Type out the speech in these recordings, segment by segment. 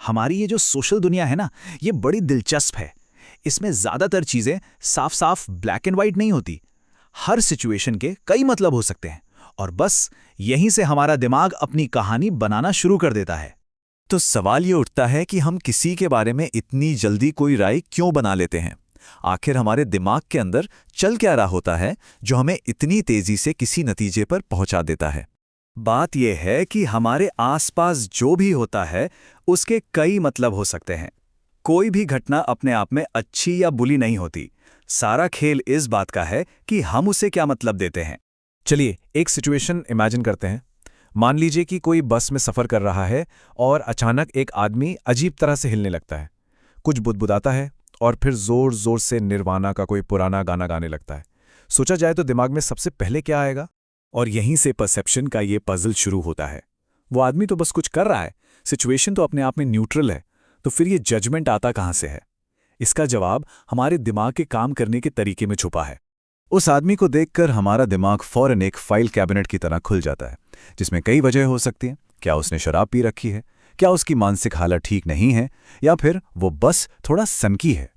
हमारी ये जो सोशल दुनिया है ना, ये बड़ी दिलचस्प है। इसमें ज़्यादातर चीज़ें साफ साफ ब्लैक एंड वाइट नहीं होती। हर सिचुएशन के कई मतलब हो सकते हैं, और बस यहीं से हमारा दिमाग अपनी कहानी बनाना शुरू कर देता है। तो सवाल ये उठता है कि हम किसी के बारे में इतनी जल्दी कोई राय क्यों बना लेते हैं। आखिर हमारे दिमाग के अंदर चल क्या रहा होता है जो हमें इतनी तेजी से किसी नतीजे पर पहुंचा देता है। बात यह है कि हमारे आसपास जो भी होता है उसके कई मतलब हो सकते हैं। कोई भी घटना अपने आप में अच्छी या बुरी नहीं होती। सारा खेल इस बात का है कि हम उसे क्या मतलब देते हैं। चलिए एक सिचुएशन इमेजिन करते हैं। मान लीजिए कि कोई बस में सफ़र कर रहा है और अचानक एक आदमी अजीब तरह से हिलने लगता है, कुछ बुदबुदाता है और फिर ज़ोर ज़ोर से निर्वाणा का कोई पुराना गाना गाने लगता है। सोचा जाए तो दिमाग में सबसे पहले क्या आएगा? और यहीं से परसेप्शन का ये पजल शुरू होता है। वो आदमी तो बस कुछ कर रहा है, सिचुएशन तो अपने आप में न्यूट्रल है, तो फिर ये जजमेंट आता कहाँ से है? इसका जवाब हमारे दिमाग के काम करने के तरीके में छुपा है। उस आदमी को देखकर हमारा दिमाग फौरन एक फाइल कैबिनेट की तरह खुल जाता है, जिसमें कई वजह हो सकती हैं। क्या उसने शराब पी रखी है, क्या उसकी मानसिक हालत ठीक नहीं है, या फिर वो बस थोड़ा सनकी है।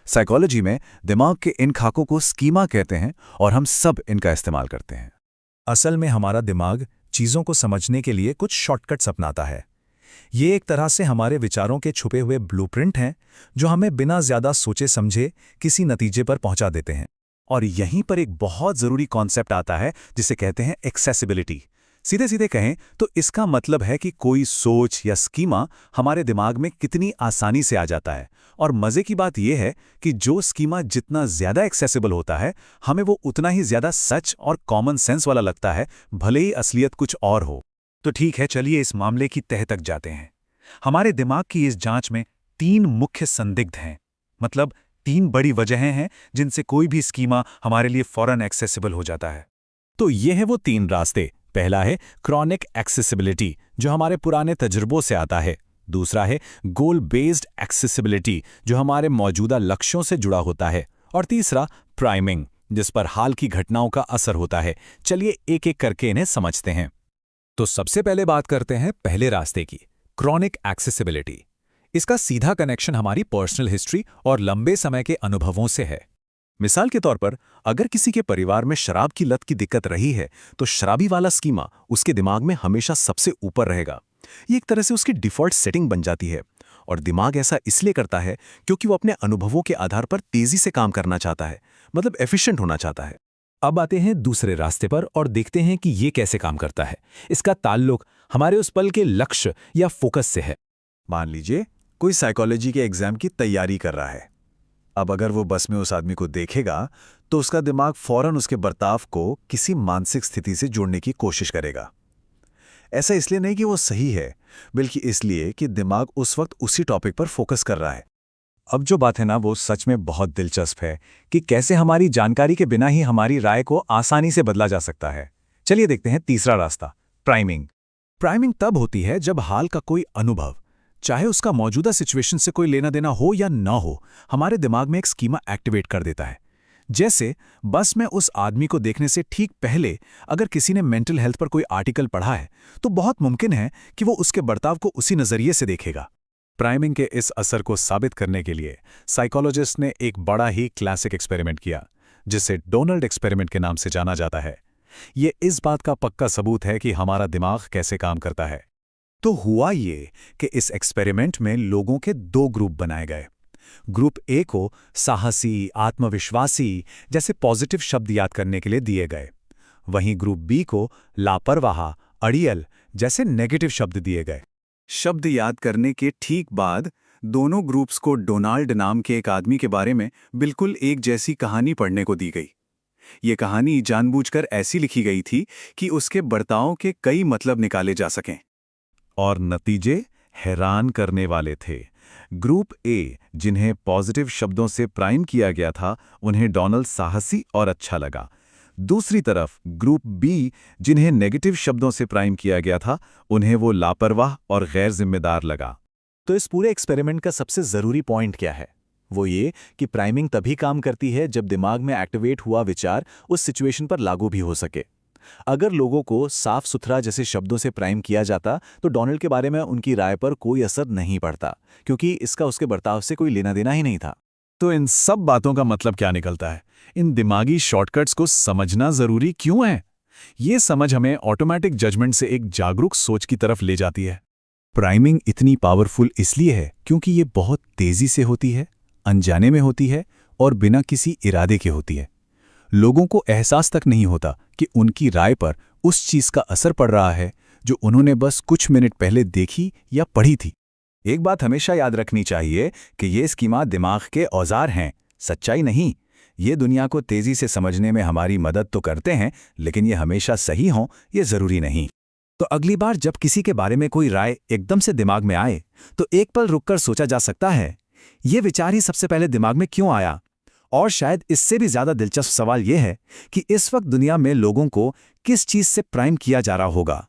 साइकोलॉजी में दिमाग के इन खाकों को स्कीमा कहते हैं और हम सब इनका इस्तेमाल करते हैं। असल में हमारा दिमाग चीज़ों को समझने के लिए कुछ शॉर्टकट्स अपनाता है। ये एक तरह से हमारे विचारों के छुपे हुए ब्लूप्रिंट हैं जो हमें बिना ज़्यादा सोचे समझे किसी नतीजे पर पहुंचा देते हैं। और यहीं पर एक बहुत ज़रूरी कॉन्सेप्ट आता है जिसे कहते हैं एक्सेसिबिलिटी। सीधे सीधे कहें तो इसका मतलब है कि कोई सोच या स्कीमा हमारे दिमाग में कितनी आसानी से आ जाता है। और मज़े की बात यह है कि जो स्कीमा जितना ज़्यादा एक्सेसिबल होता है, हमें वो उतना ही ज़्यादा सच और कॉमन सेंस वाला लगता है, भले ही असलियत कुछ और हो। तो ठीक है, चलिए इस मामले की तह तक जाते हैं। हमारे दिमाग की इस जांच में 3 मुख्य संदिग्ध हैं, मतलब 3 बड़ी वजहें हैं जिनसे कोई भी स्कीमा हमारे लिए फौरन एक्सेसिबल हो जाता है। तो ये है वो 3 रास्ते। पहला है क्रॉनिक एक्सेसिबिलिटी, जो हमारे पुराने तजुर्बों से आता है। दूसरा है गोल बेस्ड एक्सेसिबिलिटी, जो हमारे मौजूदा लक्ष्यों से जुड़ा होता है। और तीसरा प्राइमिंग, जिस पर हाल की घटनाओं का असर होता है। चलिए एक एक करके इन्हें समझते हैं। तो सबसे पहले बात करते हैं पहले रास्ते की, क्रॉनिक एक्सेसिबिलिटी। इसका सीधा कनेक्शन हमारी पर्सनल हिस्ट्री और लंबे समय के अनुभवों से है। मिसाल के तौर पर, अगर किसी के परिवार में शराब की लत की दिक्कत रही है, तो शराबी वाला स्कीमा उसके दिमाग में हमेशा सबसे ऊपर रहेगा। ये एक तरह से उसकी डिफ़ॉल्ट सेटिंग बन जाती है। और दिमाग ऐसा इसलिए करता है क्योंकि वो अपने अनुभवों के आधार पर तेज़ी से काम करना चाहता है, मतलब एफिशिएंट होना चाहता है। अब आते हैं दूसरे रास्ते पर और देखते हैं कि ये कैसे काम करता है। इसका ताल्लुक हमारे उस पल के लक्ष्य या फोकस से है। मान लीजिए कोई साइकोलॉजी के एग्जाम की तैयारी कर रहा है। अब अगर वो बस में उस आदमी को देखेगा तो उसका दिमाग फौरन उसके बर्ताव को किसी मानसिक स्थिति से जोड़ने की कोशिश करेगा। ऐसा इसलिए नहीं कि वो सही है, बल्कि इसलिए कि दिमाग उस वक्त उसी टॉपिक पर फोकस कर रहा है। अब जो बात है ना, वो सच में बहुत दिलचस्प है कि कैसे हमारी जानकारी के बिना ही हमारी राय को आसानी से बदला जा सकता है। चलिए देखते हैं तीसरा रास्ता, प्राइमिंग। प्राइमिंग तब होती है जब हाल का कोई अनुभव, चाहे उसका मौजूदा सिचुएशन से कोई लेना देना हो या ना हो, हमारे दिमाग में एक स्कीमा एक्टिवेट कर देता है। जैसे बस में उस आदमी को देखने से ठीक पहले अगर किसी ने मेंटल हेल्थ पर कोई आर्टिकल पढ़ा है, तो बहुत मुमकिन है कि वो उसके बर्ताव को उसी नज़रिए से देखेगा। प्राइमिंग के इस असर को साबित करने के लिए साइकोलॉजिस्ट ने एक बड़ा ही क्लासिक एक्सपेरिमेंट किया, जिसे डोनाल्ड एक्सपेरिमेंट के नाम से जाना जाता है। ये इस बात का पक्का सबूत है कि हमारा दिमाग कैसे काम करता है। तो हुआ ये कि इस एक्सपेरिमेंट में लोगों के 2 ग्रुप बनाए गए। ग्रुप ए को साहसी, आत्मविश्वासी जैसे पॉजिटिव शब्द याद करने के लिए दिए गए। वहीं ग्रुप बी को लापरवाह, अड़ियल जैसे नेगेटिव शब्द दिए गए। शब्द याद करने के ठीक बाद दोनों ग्रुप्स को डोनाल्ड नाम के एक आदमी के बारे में बिल्कुल एक जैसी कहानी पढ़ने को दी गई। ये कहानी जानबूझकर ऐसी लिखी गई थी कि उसके बर्ताव के कई मतलब निकाले जा सकें। और नतीजे हैरान करने वाले थे। ग्रुप ए, जिन्हें पॉजिटिव शब्दों से प्राइम किया गया था, उन्हें डोनाल्ड साहसी और अच्छा लगा। दूसरी तरफ ग्रुप बी, जिन्हें नेगेटिव शब्दों से प्राइम किया गया था, उन्हें वो लापरवाह और गैर जिम्मेदार लगा। तो इस पूरे एक्सपेरिमेंट का सबसे ज़रूरी पॉइंट क्या है? वो ये कि प्राइमिंग तभी काम करती है जब दिमाग में एक्टिवेट हुआ विचार उस सिचुएशन पर लागू भी हो सके। अगर लोगों को साफ सुथरा जैसे शब्दों से प्राइम किया जाता तो डोनाल्ड के बारे में उनकी राय पर कोई असर नहीं पड़ता, क्योंकि इसका उसके बर्ताव से कोई लेना देना ही नहीं था। तो इन सब बातों का मतलब क्या निकलता है? इन दिमागी शॉर्टकट्स को समझना जरूरी क्यों है? ये समझ हमें ऑटोमेटिक जजमेंट से एक जागरूक सोच की तरफ ले जाती है। प्राइमिंग इतनी पावरफुल इसलिए है क्योंकि ये बहुत तेजी से होती है, अनजाने में होती है और बिना किसी इरादे के होती है। लोगों को एहसास तक नहीं होता कि उनकी राय पर उस चीज का असर पड़ रहा है जो उन्होंने बस कुछ मिनट पहले देखी या पढ़ी थी। एक बात हमेशा याद रखनी चाहिए कि ये स्कीमा दिमाग के औजार हैं, सच्चाई नहीं। ये दुनिया को तेजी से समझने में हमारी मदद तो करते हैं, लेकिन ये हमेशा सही हों ये जरूरी नहीं। तो अगली बार जब किसी के बारे में कोई राय एकदम से दिमाग में आए तो एक पल रुककर सोचा जा सकता है, ये विचार ही सबसे पहले दिमाग में क्यों आया? और शायद इससे भी ज्यादा दिलचस्प सवाल यह है कि इस वक्त दुनिया में लोगों को किस चीज से प्राइम किया जा रहा होगा।